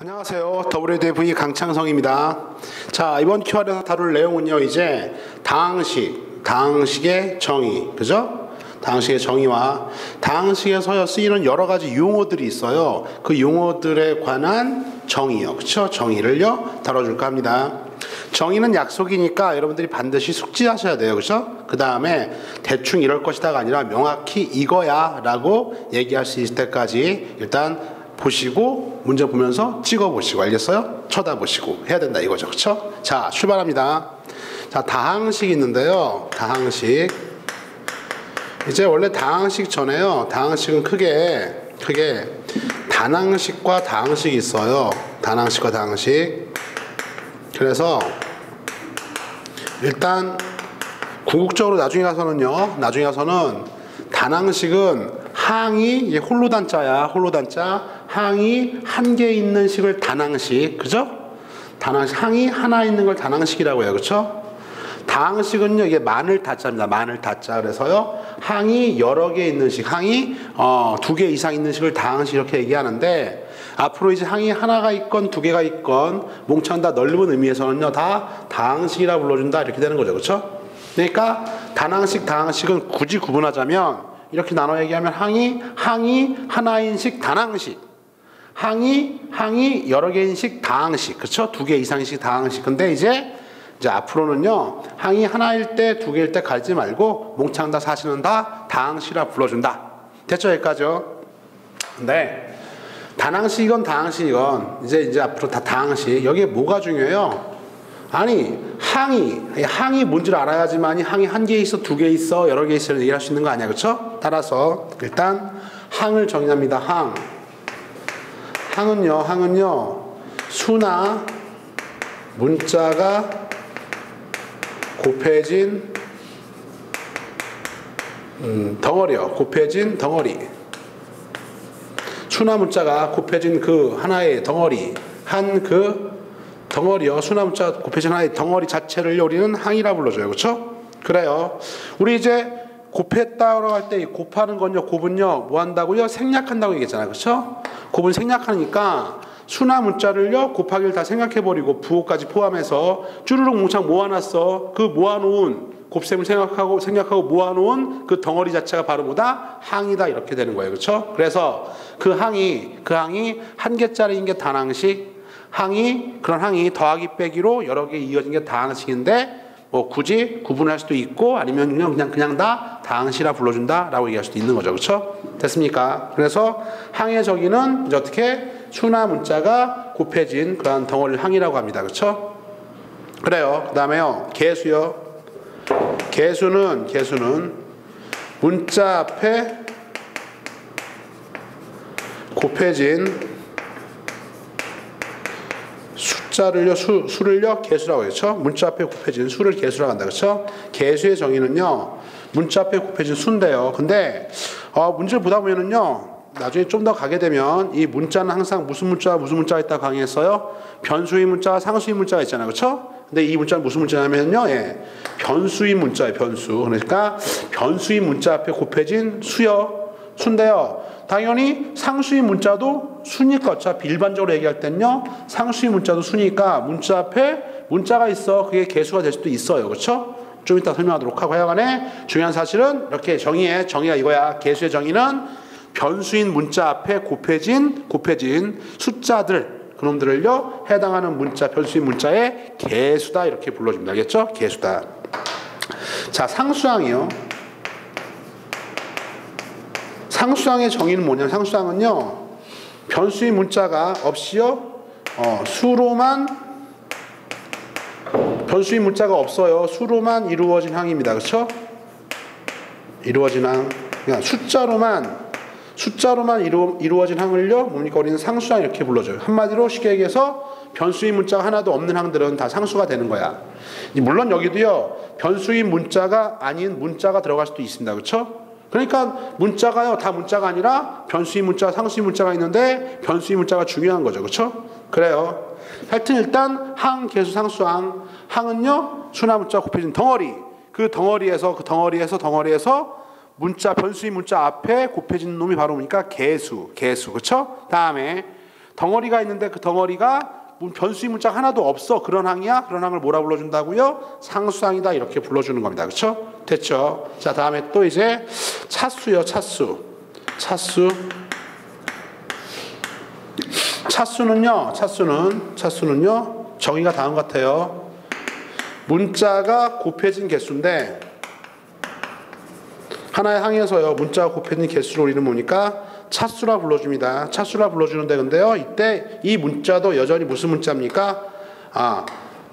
안녕하세요. WDV 강창성입니다. 자, 이번 큐알에서 다룰 내용은요, 이제 다항식의 정의, 그죠? 다항식의 정의와 다항식에서 쓰이는 여러 가지 용어들이 있어요. 그 용어들에 관한 정의요, 그쵸? 정의를요, 다뤄줄까 합니다. 정의는 약속이니까 여러분들이 반드시 숙지하셔야 돼요, 그죠? 그 다음에 대충 이럴 것이다가 아니라 명확히 이거야 라고 얘기할 수 있을 때까지 일단 보시고 문제 보면서 찍어보시고, 알겠어요? 쳐다보시고 해야 된다 이거죠, 그쵸? 자, 출발합니다. 자, 다항식이 있는데요, 다항식. 이제 원래 다항식 전에요, 다항식은 크게 단항식과 다항식이 있어요. 단항식과 다항식. 그래서 일단 궁극적으로 나중에 가서는 단항식은 항이 홀로 단자야, 홀로 단자. 항이 한 개 있는 식을 단항식, 그죠? 단항식, 항이 하나 있는 걸 단항식이라고 해요, 그쵸? 다항식은요, 이게 만을 다자입니다. 만을 다자. 그래서요, 항이 여러 개 있는 식, 항이 두 개 이상 있는 식을 다항식 이렇게 얘기하는데, 앞으로 이제 항이 하나가 있건 두 개가 있건 몽창 다 넓은 의미에서는요, 다 다항식이라 불러준다 이렇게 되는 거죠, 그쵸? 그러니까 단항식, 다항식은 굳이 구분하자면 이렇게 나눠 얘기하면 항이 하나인 식 단항식, 항이 여러 개인 식 다항식, 그쵸? 두 개 이상인 식 다항식. 근데 이제 앞으로는요, 항이 하나일 때 두 개일 때 가지 말고 몽창 다 사실은 다 다항식이라 불러준다. 됐죠? 여기까지요. 근데 단항식이건 다항식이건 이제 앞으로 다 다항식. 여기에 뭐가 중요해요? 아니, 항이 뭔지를 알아야지만이 항이 한 개 있어, 두 개 있어, 여러 개 있어 얘기할 수 있는 거 아니야, 그쵸? 따라서 일단 항을 정의합니다. 항은요, 수나 문자가 곱해진 덩어리요. 곱해진 덩어리. 수나 문자가 곱해진 그 하나의 덩어리, 덩어리요. 수나 문자가 곱해진 하나의 덩어리 자체를 우리는 항이라 불러줘요, 그렇죠? 그래요. 우리 이제 곱했다고 할 때 곱하는 건요, 곱은요, 뭐 한다고요? 생략한다고 얘기했잖아요, 그렇죠? 곱은 생략하니까 수나 문자를요, 곱하기를 다 생각해버리고 부호까지 포함해서 쭈루룩 몽창 모아놨어. 그 모아놓은 곱셈을 생략하고 모아놓은 그 덩어리 자체가 바로 뭐다? 항이다 이렇게 되는 거예요, 그렇죠? 그래서 그 항이 한 개짜리인 게 단항식, 그런 항이 더하기 빼기로 여러 개 이어진 게 다항식인데 뭐 굳이 구분할 수도 있고 아니면 그냥 다 다항식이라 불러준다라고 얘기할 수도 있는 거죠, 그렇죠? 됐습니까? 그래서 항의 정의는 이제 어떻게 수나 문자가 곱해진 그런 덩어리를 항이라고 합니다, 그렇죠? 그래요. 그 다음에요, 개수요. 개수는 문자 앞에 곱해진 수를요 개수라고 했죠. 문자 앞에 곱해진 수를 개수라고 한다, 그렇죠? 개수의 정의는요, 문자 앞에 곱해진 수인데요. 근데 문제를 보다 보면은요, 나중에 좀 더 가게 되면 이 문자는 항상 무슨 문자가 있다 강의했어요. 변수인 문자와 상수인 문자가 있잖아요, 그렇죠? 근데 이 문자는 무슨 문자냐면요, 변수인 문자예요, 변수. 그러니까 변수인 문자 앞에 곱해진 수인데요. 당연히 상수인 문자도 수니까 어차피 일반적으로 얘기할 때는요, 상수인 문자도 수니까 문자 앞에 문자가 있어. 그게 개수가 될 수도 있어요, 그렇죠? 좀 이따 설명하도록 하고, 하여간에 중요한 사실은 이렇게 정의가 이거야. 개수의 정의는 변수인 문자 앞에 곱해진 숫자들, 그놈들을요 해당하는 문자, 변수인 문자의 개수다 이렇게 불러줍니다, 알겠죠? 개수다. 자, 상수항이요. 상수항의 정의는 뭐냐면, 상수항은요, 변수인 문자가 없이요, 변수인 문자가 없어요. 수로만 이루어진 항입니다, 그렇죠? 이루어진 항. 그러니까 숫자로만 이루어진 항을요, 뭡니까? 우리는 상수항 이렇게 불러줘요. 한마디로 쉽게 얘기해서 변수인 문자가 하나도 없는 항들은 다 상수가 되는 거야. 물론 여기도요, 변수인 문자가 아닌 문자가 들어갈 수도 있습니다, 그렇죠? 그러니까 문자가요, 다 문자가 아니라 변수인 문자, 상수인 문자가 있는데 변수인 문자가 중요한 거죠, 그렇죠? 그래요. 하여튼 일단 항, 개수, 상수항. 항은요, 수나 문자 곱해진 덩어리. 그 덩어리에서 문자, 변수인 문자 앞에 곱해진 놈이 바로 뭡니까? 개수, 그렇죠? 다음에 덩어리가 있는데 그 덩어리가 변수인 문자가 하나도 없어. 그런 항이야. 그런 항을 뭐라 불러준다고요? 상수항이다. 이렇게 불러주는 겁니다. 그렇죠? 됐죠? 자, 다음에 또 이제 차수요. 차수. 차수는요. 정의가 다음 같아요. 문자가 곱해진 개수인데 하나의 항에서요. 문자가 곱해진 개수로 우리는 뭡니까? 차수라 불러줍니다. 차수라 불러주는데 근데요. 이때 이 문자도 여전히 무슨 문자입니까?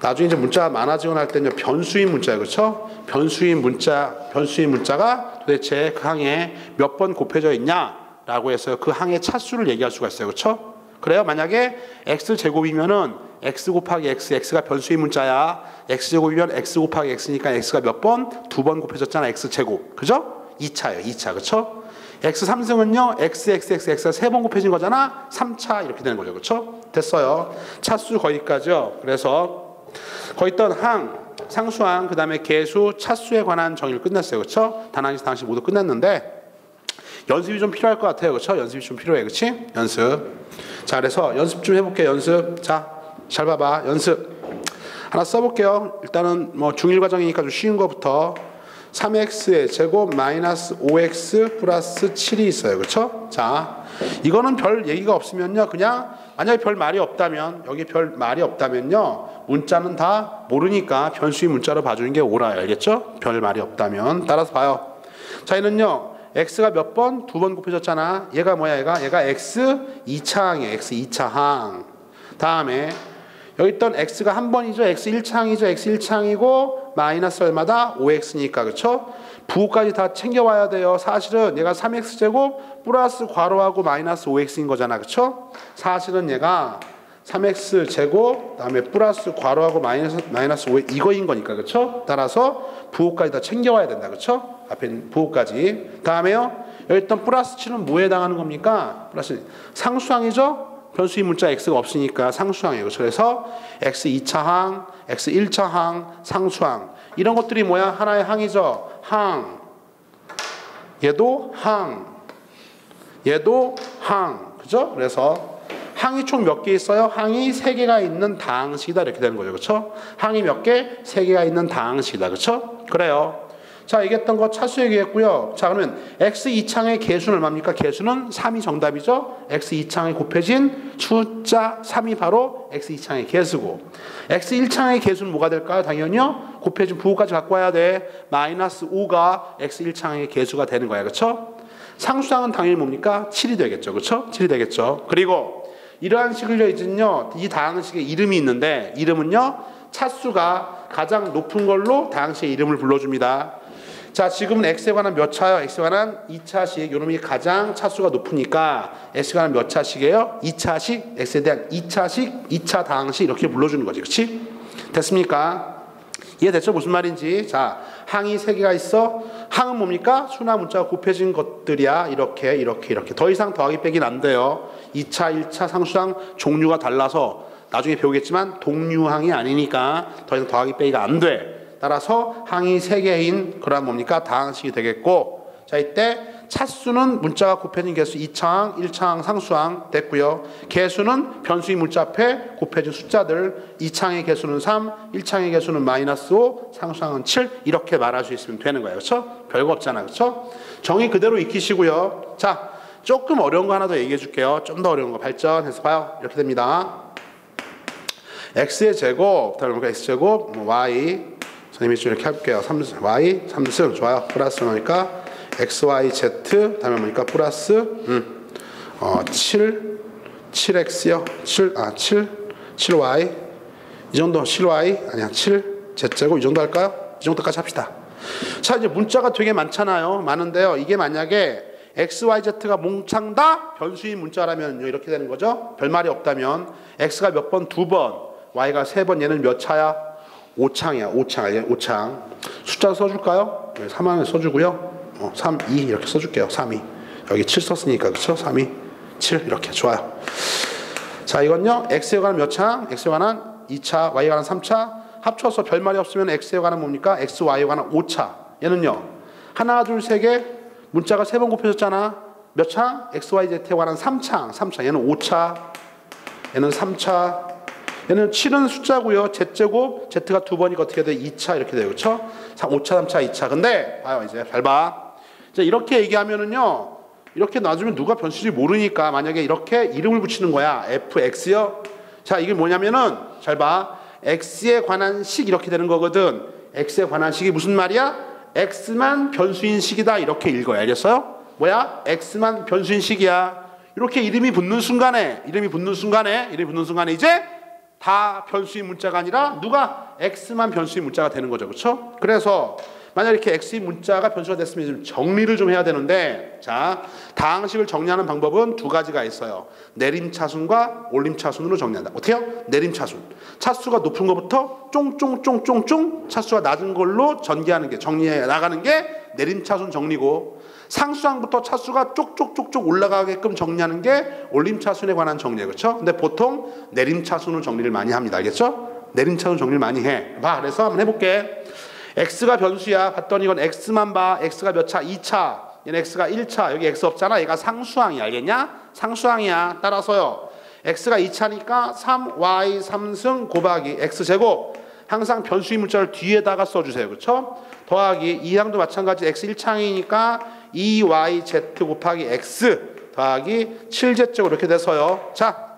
나중에 이제 문자가 많아지고 날 때는요. 변수인 문자예요. 그렇죠? 변수인 문자가 도대체 그 항에 몇 번 곱해져 있냐라고 해서 그 항의 차수를 얘기할 수가 있어요. 그렇죠? 그래요. 만약에 x제곱이면은 x 곱하기 x가 변수인 문자야. x제곱이면 x 곱하기 x니까 x가 몇 번? 2번 곱해졌잖아. x제곱. 그죠? 2차예요. 2차. 그렇죠? x 3승은요. x가 3번 곱해진 거잖아. 3차 이렇게 되는 거죠. 그렇죠? 됐어요. 차수 거기까지요. 그래서 거기 있던 항, 상수항, 그 다음에 개수, 차수에 관한 정의를 끝냈어요. 그렇죠? 단항식, 당식 모두 끝냈는데 연습이 좀 필요할 것 같아요. 그렇죠? 연습이 좀 필요해. 그렇지? 연습. 자, 그래서 연습 좀 해볼게요. 연습. 자, 잘 봐봐. 연습. 하나 써볼게요. 일단은 뭐 중1 과정이니까 좀 쉬운 거부터 3x의 제곱 마이너스 5x 플러스 7이 있어요. 그렇죠? 자, 이거는 별 얘기가 없으면요. 그냥 만약에 별 말이 없다면 여기 별 말이 없다면요. 문자는 다 모르니까 변수의 문자로 봐주는 게 옳아요. 알겠죠? 별 말이 없다면. 따라서 봐요. 자, 얘는요. x가 몇 번? 2번 곱해졌잖아. 얘가 뭐야? 얘가 x 2차항이에요. x 2차항. 다음에 여기 있던 x가 한 번이죠. x 1차항이죠. x 1차항이고 마이너스 얼마다? 5x니까. 그렇죠? 부호까지 다 챙겨와야 돼요. 사실은 얘가 3x제곱 플러스 괄호하고 마이너스 5x인 거잖아. 그렇죠? 사실은 얘가 3x제곱 그다음에 플러스 괄호하고 마이너스 5 이거인 거니까. 그렇죠? 따라서 부호까지 다 챙겨와야 된다. 그렇죠? 앞에 부호까지. 다음에요. 여기 있던 플러스 7은 뭐에 해당하는 겁니까? 플러스 상수항이죠? 변수인 문자 x가 없으니까 상수항이에요. 그래서 x 2차항, x 1차항, 상수항 이런 것들이 뭐야? 하나의 항이죠. 항. 얘도 항. 얘도 항. 그죠? 그래서 항이 총 몇 개 있어요? 항이 3개가 있는 다항식이다. 이렇게 되는 거죠. 그렇죠? 항이 몇 개? 3개가 있는 다항식이다. 그렇죠? 그래요. 자, 얘기했던 거 차수 얘기했고요. 자, 그러면 x 2창의 개수는 얼마입니까? 개수는 3이 정답이죠. x 2창에 곱해진 숫자 3이 바로 x 2창의 개수고, x 1창의 개수는 뭐가 될까요? 당연히요. 곱해진 부호까지 갖고 와야 돼. 마이너스 5가 x 1창의 개수가 되는 거야. 그렇죠? 상수항은 당연히 뭡니까? 7이 되겠죠. 그렇죠? 7이 되겠죠. 그리고 이러한 식을요, 이제는요, 이 다항식의 이름이 있는데, 이름은요, 차수가 가장 높은 걸로 다항식의 이름을 불러줍니다. 자, 지금은 x에 관한 몇 차요? x에 관한 2차식. 요놈이 가장 차수가 높으니까 x에 관한 몇 차식이에요? 2차식. x에 대한 2차식, 2차 다항식 이렇게 불러주는 거지. 그렇지? 됐습니까? 이해됐죠? 무슨 말인지. 자, 항이 3개가 있어. 항은 뭡니까? 수나 문자가 곱해진 것들이야. 이렇게. 더 이상 더하기 빼기는 안 돼요. 2차, 1차 상수항 종류가 달라서 나중에 배우겠지만 동류항이 아니니까 더 이상 더하기 빼기가 안 돼. 따라서 항이 3개인 그런 뭡니까? 다항식이 되겠고, 자, 이때 차수는 문자가 곱해진 개수 2차항, 1차항, 상수항 됐고요. 개수는 변수인 문자 앞에 곱해진 숫자들, 2차항의 개수는 3, 1차항의 개수는 마이너스 5, 상수항은 7 이렇게 말할 수 있으면 되는 거예요. 그렇죠? 별거 없잖아. 그렇죠? 정의 그대로 익히시고요. 자, 조금 어려운 거 하나 더 얘기해 줄게요. 좀 더 어려운 거 발전해서 봐요. 이렇게 됩니다. x의 제곱, 다음에 x제곱, y 선생님이 좀 이렇게 할게요. 3승, y 3승 좋아요. 플러스 뭐니까 xyz 다음에 뭐니까 플러스 7x요. 7y 이 정도 7y 아니야 7z제곱 이 정도 할까요? 이 정도까지 합시다. 자, 이제 문자가 되게 많잖아요. 많은데요. 이게 만약에 xyz가 몽창 다 변수인 문자라면 이렇게 되는 거죠. 별말이 없다면 x가 몇 번? 2번, y가 3번. 얘는 몇 차야? 5창이야. 5창. 숫자 써줄까요? 3안에 써주고요. 3, 2 이렇게 써줄게요. 3, 2. 여기 7 썼으니까 그쵸? 3, 2, 7 이렇게. 좋아요. 자, 이건요. x에 관한 몇 창? x에 관한 2차, y에 관한 3차. 합쳐서 별말이 없으면 x에 관한 뭡니까? x, y에 관한 5차. 얘는요. 하나, 둘, 세 개. 문자가 3번 곱해졌잖아. 몇 창? x, y, z에 관한 3창. 얘는 5차. 얘는 3차. 얘는 7은 숫자고요. z제곱, z가 2번이니까 어떻게 돼? 2차 이렇게 돼요. 그렇죠? 5차, 3차, 2차. 근데 봐요. 이제 잘 봐. 이제 이렇게 얘기하면은요. 이렇게 놔주면 누가 변수인지 모르니까 만약에 이렇게 이름을 붙이는 거야. fx요. 자, 이게 뭐냐면은 잘 봐. x에 관한 식 이렇게 되는 거거든. x에 관한 식이 무슨 말이야? x만 변수인 식이다. 이렇게 읽어야 알겠어요? 뭐야? x만 변수인 식이야. 이렇게 이름이 붙는 순간에 이제 다 변수인 문자가 아니라 누가 x만 변수인 문자가 되는 거죠. 그렇죠? 그래서 만약 이렇게 x인 문자가 변수가 됐으면 좀 정리를 좀 해야 되는데, 자, 다항식을 정리하는 방법은 두 가지가 있어요. 내림차순과 올림차순으로 정리한다. 어떻게요? 내림차순. 차수가 높은 것부터 쫑쫑쫑쫑쫑 차수가 낮은 걸로 정리해 나가는 게 내림차순 정리고, 상수항부터 차수가 쪽쪽쪽쪽 올라가게끔 정리하는 게 올림차순에 관한 정리예요. 그렇죠? 근데 보통 내림차순으로 정리를 많이 합니다. 알겠죠? 내림차순 정리를 많이 해. 봐. 그래서 한번 해볼게. x가 변수야. 봤더니 이건 x만 봐. x가 몇 차? 2차. 얘는 x가 1차. 여기 x 없잖아. 얘가 상수항이야. 알겠냐? 상수항이야. 따라서요. x가 2차니까 3y 3승 곱하기 x제곱. 항상 변수인 문자를 뒤에다가 써주세요. 그렇죠? 더하기 이 항도 마찬가지 x 1창이니까 2yz 곱하기 x 더하기 7z제곱 이렇게 돼서요. 자,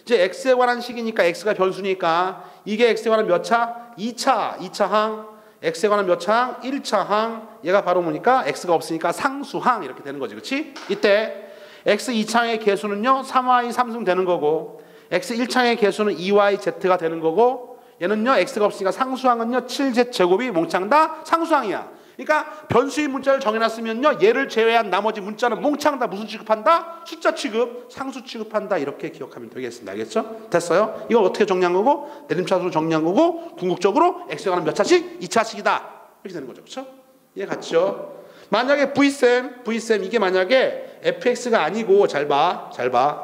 이제 x에 관한 식이니까 x가 변수니까 이게 x에 관한 몇 차? 2차항. x에 관한 몇 차항? 1차항. 얘가 바로 뭐니까 x가 없으니까 상수항 이렇게 되는 거지. 그렇지? 이때 x 2차항의 개수는요 3y 3승 되는 거고, x 1차항의 개수는 2yz가 되는 거고, 얘는요 x가 없으니까 상수항은요 7z제곱이 몽창 다 상수항이야. 그러니까 변수인 문자를 정해놨으면요 얘를 제외한 나머지 문자는 몽창 다 무슨 취급한다? 숫자 취급, 상수 취급한다. 이렇게 기억하면 되겠습니다. 알겠죠? 됐어요? 이걸 어떻게 정리한 거고? 내림차순으로 정리한 거고, 궁극적으로 x에 관한 몇 차씩? 2차씩이다. 이렇게 되는 거죠. 그렇죠? 이해 갔죠? 만약에 v쌤 이게 만약에 fx가 아니고, 잘 봐.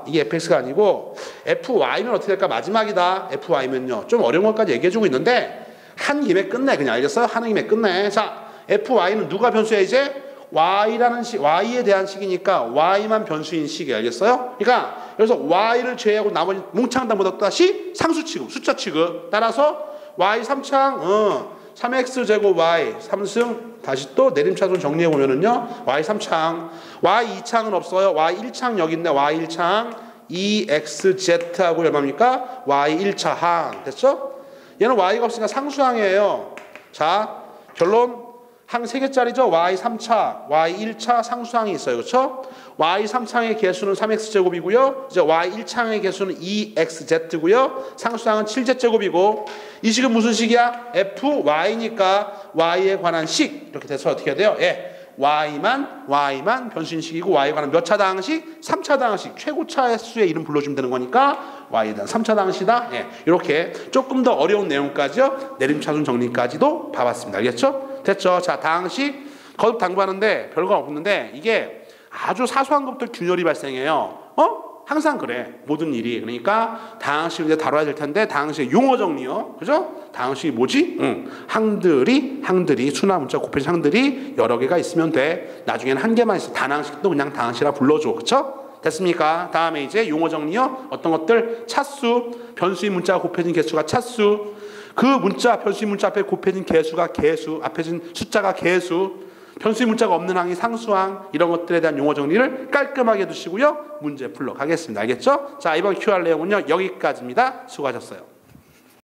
이게 fx가 아니고 fy면 어떻게 될까? 마지막이다. fy면요 좀 어려운 것까지 얘기해주고 있는데 한 김에 끝내. 그냥 알겠어요? 하는 김에 끝내. 자, fy는 누가 변수야? 이제 y라는 식, y에 대한 식이니까 y만 변수인 식이. 알겠어요? 그러니까 그래서 y를 제외하고 나머지 몽창 다 모두 다시 상수 취급, 숫자 취급. 따라서 y 3창 3x 제곱 y 3승. 다시 또 내림차순 정리해 보면은요 y 3창, y 2창은 없어요. y 1창 여기 있네. y 1창 2xz하고 얼마입니까? y 1차항. 됐죠? 얘는 y가 없으니까 상수항이에요. 자, 결론 항 3개짜리죠. y 3차, y 1차 상수항이 있어요. 그렇죠? y 3창의 개수는 3x제곱이고요. 이제 y 1창의 개수는 2xz고요. 상수항은 7z제곱이고, 이 식은 무슨 식이야? fy니까 y에 관한 식. 이렇게 돼서 어떻게 해야 돼요? 예. y만 변수인 식이고, y에 관한 몇 차 다항식? 3차 다항식. 최고차 수의 이름 불러주면 되는 거니까 y에 대한 3차 다항식이다. 예. 이렇게 조금 더 어려운 내용까지요. 내림차순 정리까지도 봐봤습니다. 알겠죠? 됐죠? 자, 다항식 거듭 당부하는데 별거 없는데 이게 아주 사소한 것부터 균열이 발생해요. 항상 그래. 모든 일이. 그러니까 다항식을 이제 다뤄야 될 텐데, 다항식의 용어 정리요. 그죠? 다항식이 뭐지? 항들이 순화 문자 곱해진 항들이 여러 개가 있으면 돼. 나중에는 한 개만 있어. 단항식도 그냥 다항식이라 불러줘. 그쵸? 됐습니까? 다음에 이제 용어 정리요. 어떤 것들? 차수, 변수인 문자가 곱해진 개수가 차수, 그 문자, 변수인 문자 앞에 곱해진 개수가 개수, 앞에 진 숫자가 개수, 변수인 문자가 없는 항이 상수항, 이런 것들에 대한 용어 정리를 깔끔하게 해두시고요. 문제 풀러 가겠습니다. 알겠죠? 자, 이번 Q&A 내용은요 여기까지입니다. 수고하셨어요.